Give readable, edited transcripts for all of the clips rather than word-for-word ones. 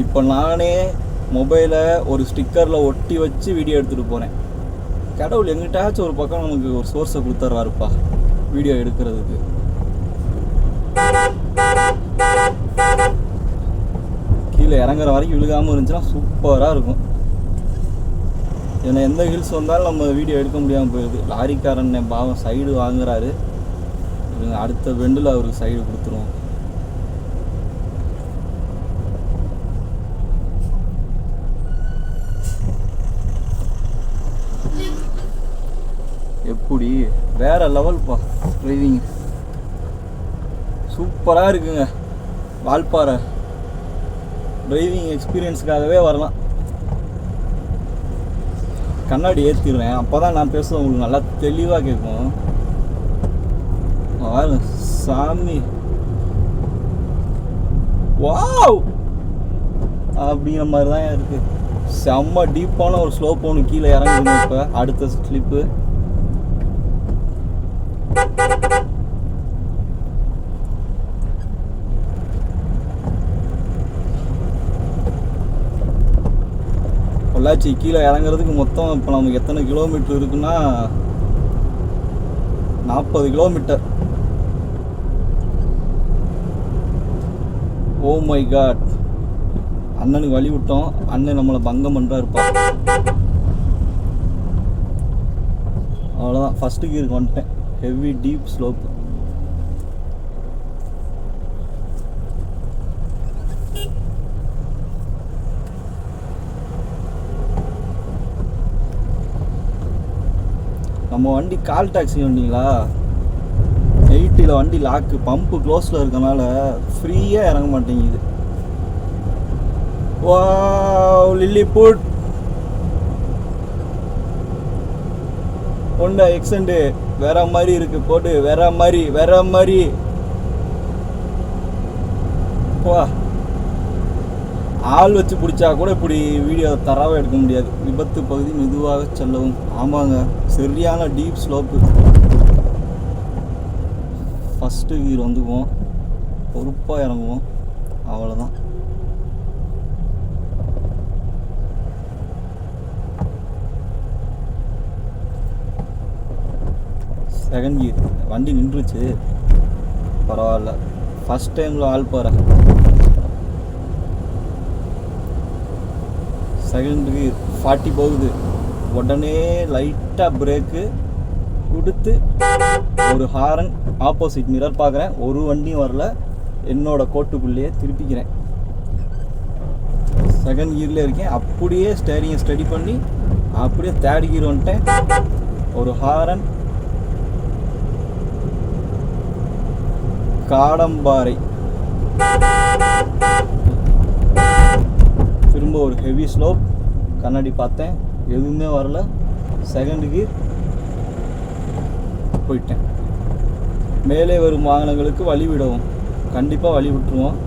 இப்போ நானே மொபைலை ஒரு ஸ்டிக்கரில் ஒட்டி வச்சு வீடியோ எடுத்துகிட்டு போகிறேன். கடவுள் எங்கிட்டாச்சும் ஒரு பக்கம் நமக்கு ஒரு சோர்ஸை கொடுத்துட்றாருப்பா வீடியோ எடுக்கிறதுக்கு. கீழே இறங்குற வரைக்கும் விழுகாமல் இருந்துச்சுன்னா சூப்பராக இருக்கும். ஏன்னா எந்த ஹில்ஸ் வந்தாலும் நம்ம வீடியோ எடுக்க முடியாமல் போயிடுது. லாரிக்காரன் பாவம் சைடு வாங்குறாரு. அடுத்த பெண்டில் அவருக்கு சைடு கொடுத்துருவோம். எப்படி வேற லெவல்ப்பா டிரைவிங், சூப்பராக இருக்குங்க. வால்பாறை டிரைவிங் எக்ஸ்பீரியன்ஸுக்காகவே வரலாம். கண்ணாடி ஏற்றிடுறேன், அப்போ தான் நான் பேசுவேன் உங்களுக்கு நல்லா தெளிவாக கேட்கும். சாமி வாவ் அப்படிங்கிற மாதிரி தான் இருக்குது. செம்ம டீப்பான ஒரு ஸ்லோப் ஒன்று கீழே இறங்குதுங்க. இப்போ அடுத்த ஸ்லிப்பு பொள்ளாச்சி கீழே இறங்குறதுக்கு மொத்தம் இப்போ நமக்கு எத்தனை கிலோமீட்டர் இருக்குன்னா 40 கிலோமீட்டர். ஓ மை காட், அண்ணனுக்கு வழி விட்டோம். அண்ணன் நம்மளை பங்கம் பண்ணுறா இருப்பா. அவ்வளோதான், ஃபஸ்ட்டு கீருக்கு வந்துட்டேன். Heavy deep slope. நம்ம வண்டி கால் டாக்ஸி வண்டிங்களா, 80ல் வண்டி லாக்கு, பம்பு க்ளோஸில் இருக்கனால ஃப்ரீயாக இறங்க மாட்டேங்குது. வாவ் லில்லிபுட் ஹோண்டா எக்ஸெண்டு வேற மாதிரி இருக்கு. போட்டு வேற மாதிரி வா. ஆள் வச்சு பிடிச்சா கூட இப்படி வீடியோ தராவே எடுக்க முடியாது. விபத்து பகுதி மெதுவாக செல்லவும். ஆமாங்க, சரியான டீப் ஸ்லோப்பு. ஃபஸ்ட்டு கீர் வந்துக்குவோம், பொறுப்பாக இறங்குவோம், அவ்வளோதான். செகண்ட் கீர் வண்டி நின்றுச்சு, பரவாயில்ல. ஃபஸ்ட் டைமில் வால்பாறை. செகண்ட் கீர் 40 போகுது. உடனே லைட்டாக பிரேக்கு கொடுத்து ஒரு ஹாரன். ஆப்போசிட் மிரர் பார்க்குறேன், ஒரு வண்டியும் வரல. என்னோட கோட்டுக்குள்ளேயே திருப்பிக்கிறேன். செகண்ட் கீரில் இருக்கேன். அப்படியே ஸ்டேரிங்கை ஸ்டடி பண்ணி அப்படியே தேர்ட் கீர் வந்துட்டேன். ஒரு ஹாரன். காடம்பாறை திரும்ப ஒரு ஹெவி ஸ்லோப். கண்ணாடி பார்த்தேன், எதுவுமே வரல. செகண்ட் கீர் போயிட்டேன். மேலே வரும் வாகனங்களுக்கு வழி விடவும், கண்டிப்பாக வழி விட்டுருவோம்.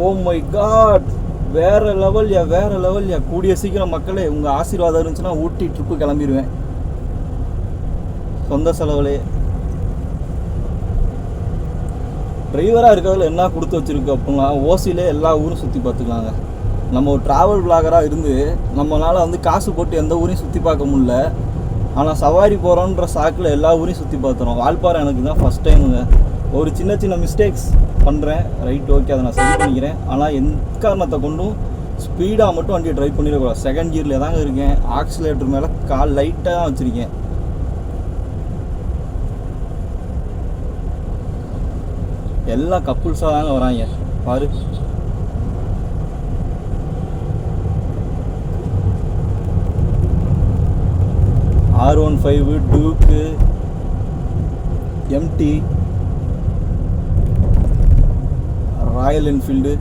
ஓ மை காட், வேற லெவல்யா. கூடிய சீக்கிரம் மக்களே உங்கள் ஆசீர்வாதம் இருந்துச்சுன்னா ஊட்டி ட்ரிப்பு கிளம்பிடுவேன், சொந்த செலவுலே. டிரைவராக இருக்கிறதுல என்ன கொடுத்து வச்சுருக்கு அப்படின்னா, ஓசியிலே எல்லா ஊரும் சுற்றி பார்த்துக்கலாங்க. நம்ம ஒரு ட்ராவல் பிளாகராக இருந்து நம்மளால் வந்து காசு போட்டு எந்த ஊரையும் சுற்றி பார்க்க முடியல. ஆனால் சவாரி போகிறோன்ற சாக்கில் எல்லா ஊரையும் சுற்றி பார்த்துறோம். வால்பாறை எனக்கு தான் ஃபஸ்ட் டைமுங்க. ஒரு சின்ன மிஸ்டேக்ஸ் பண்ணுறேன், ரைட், ஓகே, அதை நான் சரி பண்ணிக்கிறேன். ஆனால் எந்த காரணத்தை கொண்டும் ஸ்பீடாக மட்டும் வண்டியை ட்ரைவ் பண்ணிடக்கூடாது. செகண்ட் கியரில் தாங்க இருக்கேன். ஆக்சிலேட்டர் மேலே கால் லைட்டாக தான் வச்சுருக்கேன். எல்லா கப்புள்ஸாக தாங்க வராங்க பாரு. R15 டூக்கு எம்டி ராயல் என்ஃபீல்டு.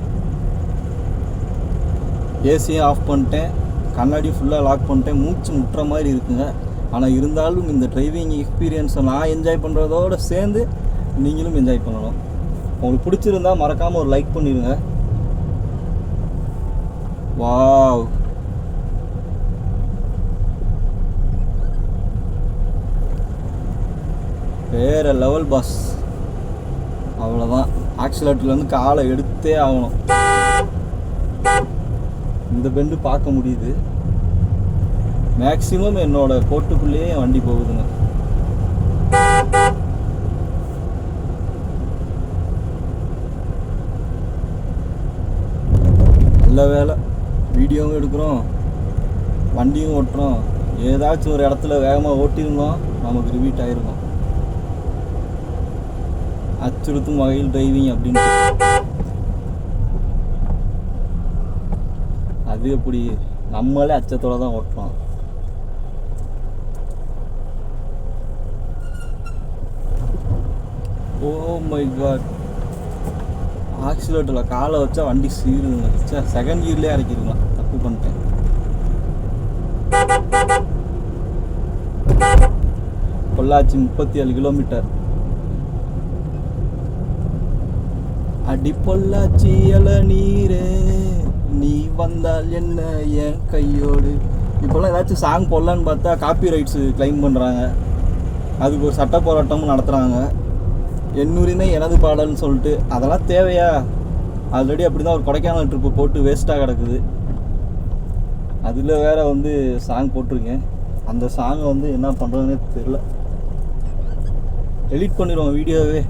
ஏசியும் ஆஃப் பண்ணிட்டேன், கண்ணாடி ஃபுல்லாக லாக் பண்ணிட்டேன். மூச்சு முட்டுற மாதிரி இருக்குங்க. ஆனால் இருந்தாலும் இந்த டிரைவிங் எக்ஸ்பீரியன்ஸை நான் என்ஜாய் பண்ணுறதோடு சேர்ந்து நீங்களும் என்ஜாய் பண்ணணும். உங்களுக்கு பிடிச்சிருந்தா மறக்காமல் ஒரு லைக் பண்ணிடுங்க. வாவ், வேறு லெவல் பாஸ். அவ்வளோதான், ஆக்சிலேட்டர்லேருந்து காலை எடுத்தே ஆகணும். இந்த பெண்டு பார்க்க முடியுது. மேக்ஸிமம் என்னோட கோட்டுக்குள்ளேயே வண்டி போகுதுங்க. நல்ல வேலை, வீடியோவும் எடுக்கிறோம், வண்டியும் ஓட்டுறோம். ஏதாச்சும் ஒரு இடத்துல வேகமாக ஓட்டியிருந்தோம், நமக்கு ரிப்பீட் ஆகிருக்கும். அச்சுறுத்தும் வகையில் டிரைவிங் அப்படின்னு. அது எப்படி, நம்மளே அச்சத்தோடு தான் ஓட்டுறோம். ஓ மை காட், ஆக்சிலேட்டரில் காலை வச்சா வண்டி சீருங்க. சார் செகண்ட் கியர்லேயே இறக்கிருக்கலாம், தப்பு பண்ணிட்டேன். பொள்ளாச்சி 37 கிலோமீட்டர். அடி பொள்ளாச்சி இளநீரே நீ வந்தால் என்ன என் கையோடு. இப்போல்லாம் ஏதாச்சும் சாங் போடலான்னு பார்த்தா காப்பி ரைட்ஸு கிளைம் பண்ணுறாங்க. அதுக்கு ஒரு சட்ட போராட்டமும் நடத்துகிறாங்க. என் உரிமை எனது பாடல்னு சொல்லிட்டு. அதெல்லாம் தேவையா? ஆல்ரெடி அப்படி தான் ஒரு கொடைக்கானல் ட்ரிப்பு போட்டு வேஸ்ட்டாக கிடக்குது. அதில் வேறு வந்து சாங் போட்டிருக்கேன். அந்த சாங்கை வந்து என்ன பண்ணுறதுனே தெரில. எடிட் பண்ணிடுவோம் வீடியோவே.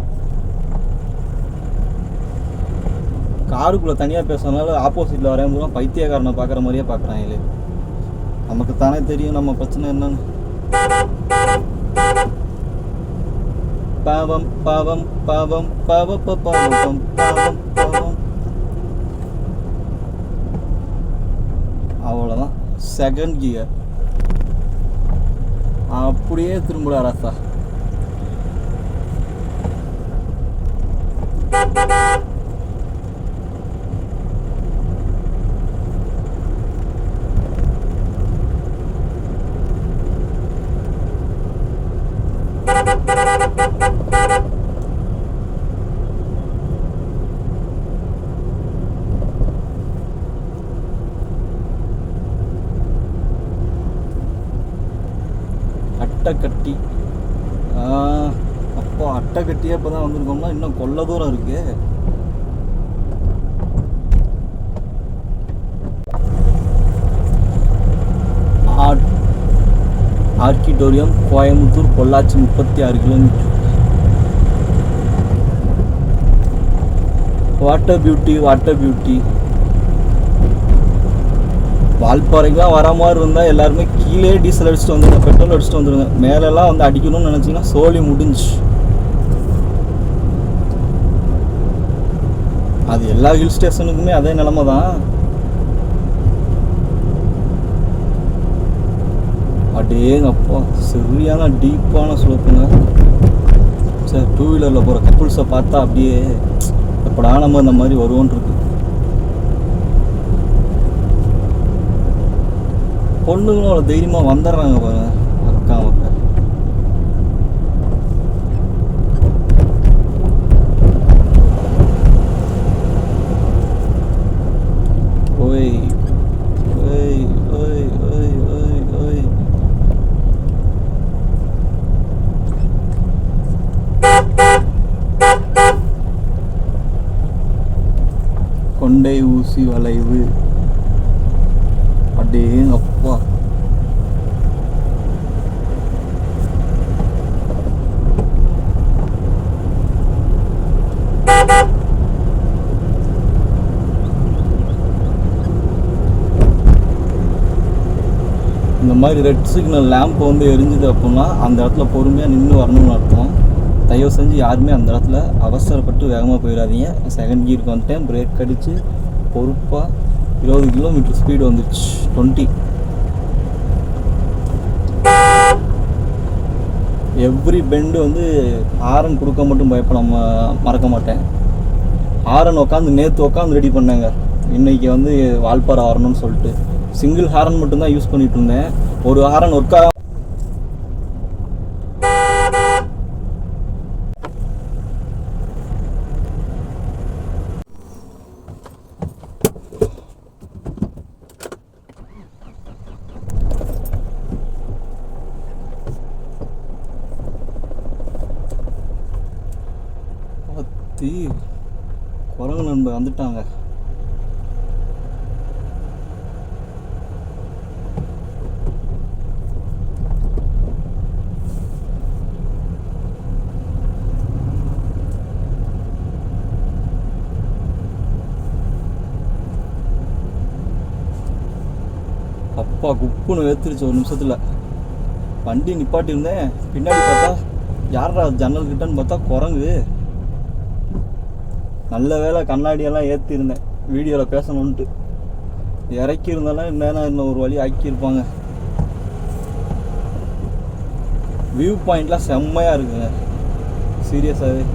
காருக்குள்ளே தனியாக பேசுறதுனால ஆப்போசிட்டில் வரையும் பைத்தியக்காரனை பார்க்குற மாதிரியே பார்க்குறாங்களே. நமக்கு தானே தெரியும் நம்ம பிரச்சனை என்னன்னு. பாவம் பாவம் பாவம் பாவ பாவம் பாவம் பாவம். அவ்வளோதான், செகண்ட் கியர். அப்படியே திரும்புடா ராசா. அட்டைக்கட்டி. அப்போ அட்டைக்கட்டியே இப்போ தான் வந்திருக்கோம்னா இன்னும் கொல்ல தூரம் இருக்கு. ஆர்கிடோரியம் Coimbatore Pollachi 36 kilometre. Water beauty, water beauty. வால்பாறைக்கெலாம் வர மாதிரி இருந்தால் எல்லாருமே கீழே டீசல் அடிச்சுட்டு வந்துடுங்க, பெட்ரோல் அடிச்சுட்டு வந்துடுங்க. மேலெல்லாம் வந்து அடிக்கணும்னு நினச்சிங்கன்னா சோழி முடிஞ்சு. அது எல்லா ஹில் ஸ்டேஷனுக்குமே அதே நிலமை தான். அடேங்கப்பா, சரியான டீப்பான ஸ்லோப்புங்க. சரி, டூ வீலரில் போகிற கப்புள்ஸை பார்த்தா அப்படியே எப்படா நம்ம இந்த மாதிரி வருவோன்னு இருக்கு. பொண்ணுங்களும் அவ்வளோ தைரியமாக வந்துடுறாங்க பாருங்க, அக்கா மக்கள். ஓய் ஓய் ஓய் ஓய் ஓய் ஓய். கொண்டை ஊசி வளைவு. அடேங்கப்பா, இந்த மாதிரி ரெட் சிக்னல் லேம்ப் வந்து எரிஞ்சுது அப்படின்னா அந்த இடத்துல பொறுமையாக நின்று வரணும்னு அர்த்தம். தயவு செஞ்சு யாருமே அந்த இடத்துல அவசரப்பட்டு வேகமாக போயிடாதீங்க. செகண்ட் கியருக்கு வந்துட்டேன், பிரேக் அடித்து பொறுப்பாக 20 கிலோமீட்டர் ஸ்பீடு வந்துடுச்சு. 20. எவ்ரி பெண்டு வந்து ஹாரன் கொடுக்க மட்டும் பயப்பட மறக்க மாட்டேன். ஹாரன் நேற்று உட்காந்து ரெடி பண்ணேங்க. இன்றைக்கி வந்து வால்பாறை வரணும்னு சொல்லிட்டு சிங்கிள் ஹாரன் மட்டும்தான் யூஸ் பண்ணிகிட்டு இருந்தேன். ஒரு ஹாரன் ஒர்க் ஆக ஆத்தி குரங்கு நண்பர் வந்துட்டாங்க. அப்பா குப்புன்னு வேத்துருச்சு ஒரு நிமிஷத்தில். வண்டி நிப்பாட்டியிருந்தேன், பின்னாடி பார்த்தா யாரா ஜன்னல் கிட்டன்னு பார்த்தா குரங்கு. நல்ல வேலை கண்ணாடியெல்லாம் ஏற்றிருந்தேன் வீடியோவில் பேசணுன்ட்டு. இறக்கியிருந்தாலும் இன்னும் ஒரு வழி ஆக்கியிருப்பாங்க. வியூ பாயிண்ட்லாம் செம்மையாக இருக்குங்க சீரியஸாகவே.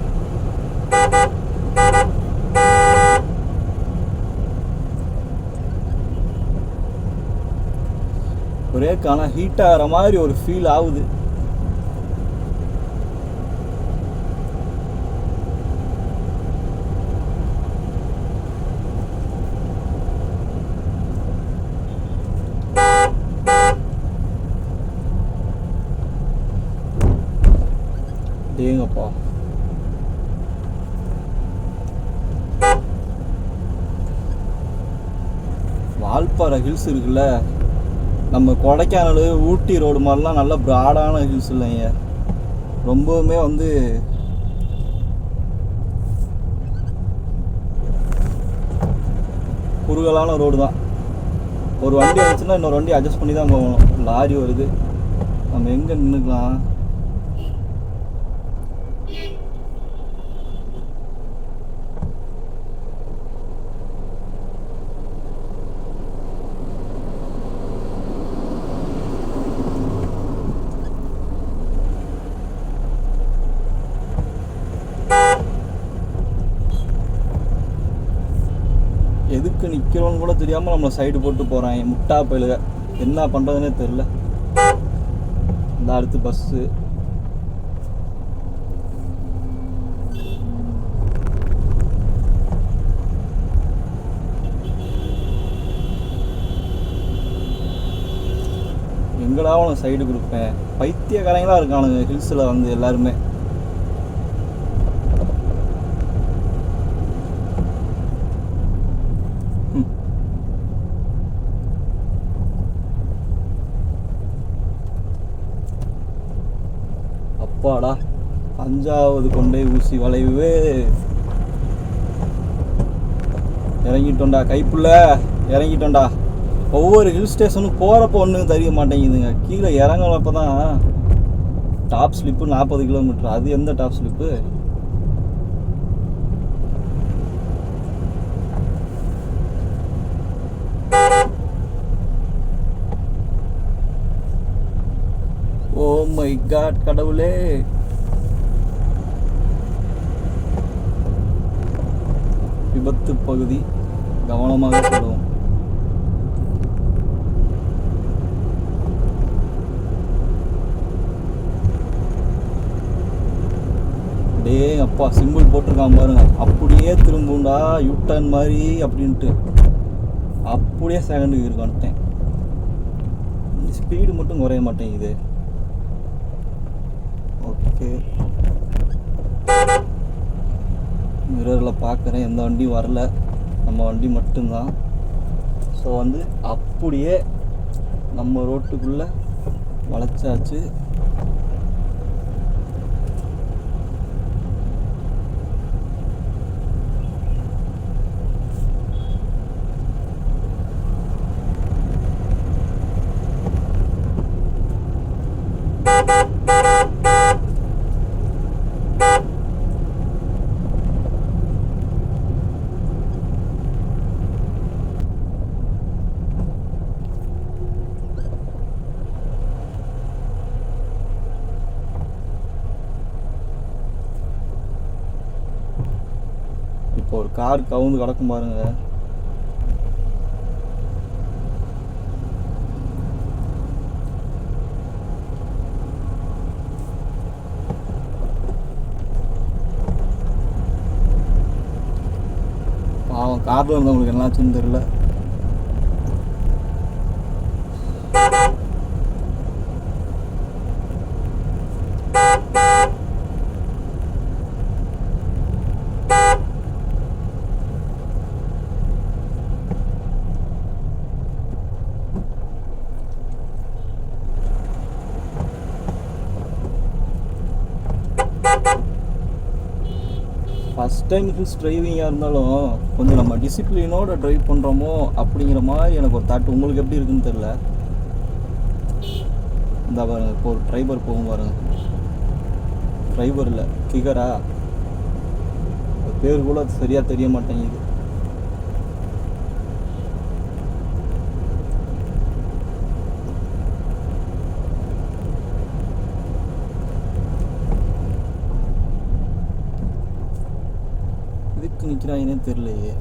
ஒரே ஹீட் ஆகிற மாதிரி ஒரு ஃபீல் ஆகுது. ஏங்கப்பா வால்பாறை ஹில்ஸ் இருக்குல்ல, நம்ம கொடைக்கானல் ஊட்டி ரோடு மாதிரிலாம் நல்ல ப்ராடான ஹில்ஸ் இல்லைங்க. ரொம்பவுமே குறுகலான ரோடு தான். ஒரு வண்டி வந்துச்சுன்னா இன்னொரு வண்டி அட்ஜஸ்ட் பண்ணி தான் போகணும். லாரி வருது, நம்ம எங்கே நின்றுக்கலாம்? எதுக்கு நிற்கிறோன்னு கூட தெரியாமல் நம்மளை சைடு போட்டு போகிறாங்க முட்டா பயிலுக. என்ன பண்ணுறதுனே தெரில. இந்த அடுத்து பஸ்ஸு. எங்கடா உனக்கு சைடு கொடுப்பேன்? பைத்தியக்காரங்களாக இருக்கானுங்க ஹில்ஸில் எல்லாருமே. அப்பாடா, 5வது கொண்டை ஊசி வளைவு. இறங்கிட்டோண்டா கைப்புள்ள, இறங்கிட்டோண்டா. ஒவ்வொரு ஹில் ஸ்டேஷனும் போகிறப்போ ஒன்றும் தெரிய மாட்டேங்குதுங்க. கீழே இறங்கலப்போ தான் டாப் ஸ்லிப்பு 40 கிலோமீட்டர். அது எந்த top slip? Oh my God கடவுளே. விபத்து பகுதி, கவனமாக செல்வோம். டே அப்பா, சிம்பிள் போட்டிருக்கான் பாருங்க. அப்படியே திரும்புண்டா யூட்டர்ன் மாதிரி அப்படின்ட்டு. அப்படியே செகண்டுக்கு இருக்கான்ட்டேன். ஸ்பீடு மட்டும் குறைய மாட்டேங்குது. ஓகே, மிரரில் பார்க்குறேன், எந்த வண்டியும் வரல, நம்ம வண்டி மட்டும்தான். ஸோ அப்படியே நம்ம ரோட்டுக்குள்ளே வளைச்சாச்சு. இப்போ ஒரு கார் கவுந்து கிடக்கும் பாருங்க. பாவம், காரில் இருந்தவங்களுக்கு என்ன ஆச்சுன்னு தெரியல. ஃபஸ்ட் டைம் ஹில்ஸ் டிரைவிங்காக இருந்தாலும் கொஞ்சம் நம்ம டிசிப்ளினோட ட்ரைவ் பண்ணுறோமோ அப்படிங்கிற மாதிரி எனக்கு ஒரு தாட். உங்களுக்கு எப்படி இருக்குன்னு தெரில. இந்த பாருங்க, இப்போ ஒரு டிரைவர் போகும் பாருங்க. டிரைவர் இல்லை, கிகரா, பேர் கூட சரியாக தெரிய மாட்டேங்குது. இதுக்கு நிற்கிறாங்கன்னே தெரியலையே.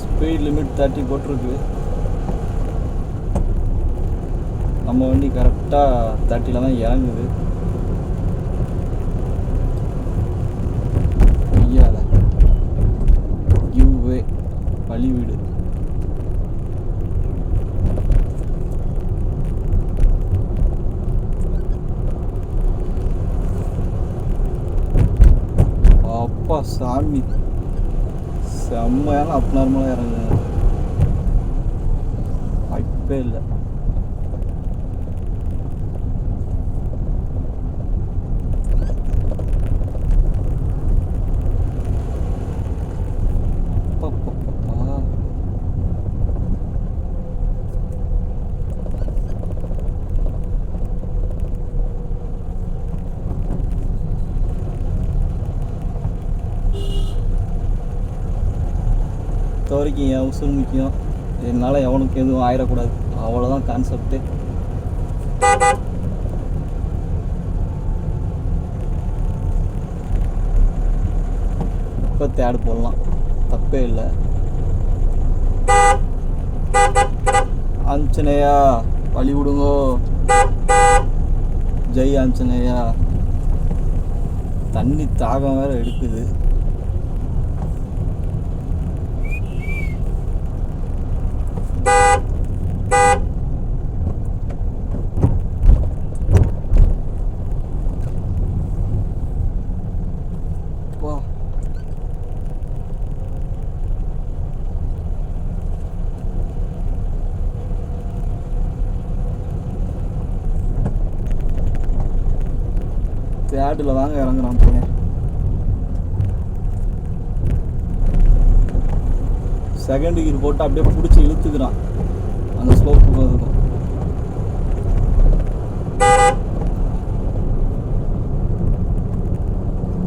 ஸ்பீட் லிமிட் 30 போட்டிருக்கு. நம்ம வண்டி கரெக்டாக 30ல் தான் இறங்குது. ஐயால யூவே வழி வீடு. அப்பா சாமி, செம்மையான அப் நார்மலாக இறங்குங்க, வாய்ப்பே இல்லை. வரைக்கும் என் உசுறு முக்கியம். என்னால் எவனுக்கு எதுவும் ஆயிடக்கூடாது, அவ்வளோதான் கான்செப்டு. இப்போ தேடு போடலாம், தப்பே இல்லை. ஆஞ்சநேயா வழி விடுங்கோ, ஜெய் ஆஞ்சநேயா. தண்ணி தாகம் வேற எடுக்குது. தேர்டில் தாங்க இறங்குறான் பையன். செகண்ட் கியர் போட்டு அப்படியே பிடிச்சி இழுத்துக்கிறான் அந்த ஸ்லோப்புக்கு. அதுக்கும்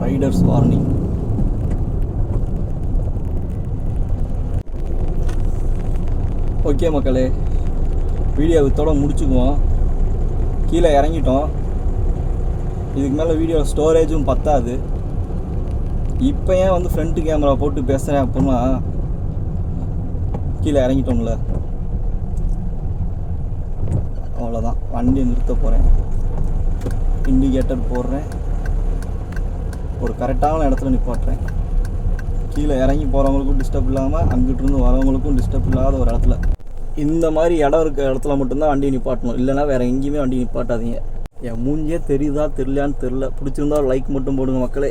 ரைடர்ஸ் வார்னிங். ஓகே மக்களே, வீடியோ வித்தோட முடிச்சுக்குவோம். கீழே இறங்கிட்டோம். இதுக்கு மேலே வீடியோ ஸ்டோரேஜும் பத்தாது. இப்போ ஏன் வந்து ஃப்ரண்ட் கேமரா போட்டு பேசுகிறேன் அப்படின்னா, கீழே இறங்கிட்டோம்ல, அவ்வளோதான். வண்டியை நிறுத்த போகிறேன், இண்டிகேட்டர் போடுறேன், ஒரு கரெக்டான இடத்துல நிப்பாட்டுறேன். கீழே இறங்கி போகிறவங்களுக்கும் டிஸ்டர்ப் இல்லாமல், அங்கிட்டிருந்து வரவங்களுக்கும் டிஸ்டர்ப் இல்லாத ஒரு இடத்துல, இந்த மாதிரி இடம் இருக்க இடத்துல மட்டும்தான் வண்டியை நிப்பாட்டணும். இல்லைனா வேறு எங்கேயுமே வண்டி நிப்பாட்டாதீங்க. என் மூஞ்சியே தெரியுதா தெரியலையான்னு தெரில. பிடிச்சிருந்தா லைக் மட்டும் போடுங்க மக்களே.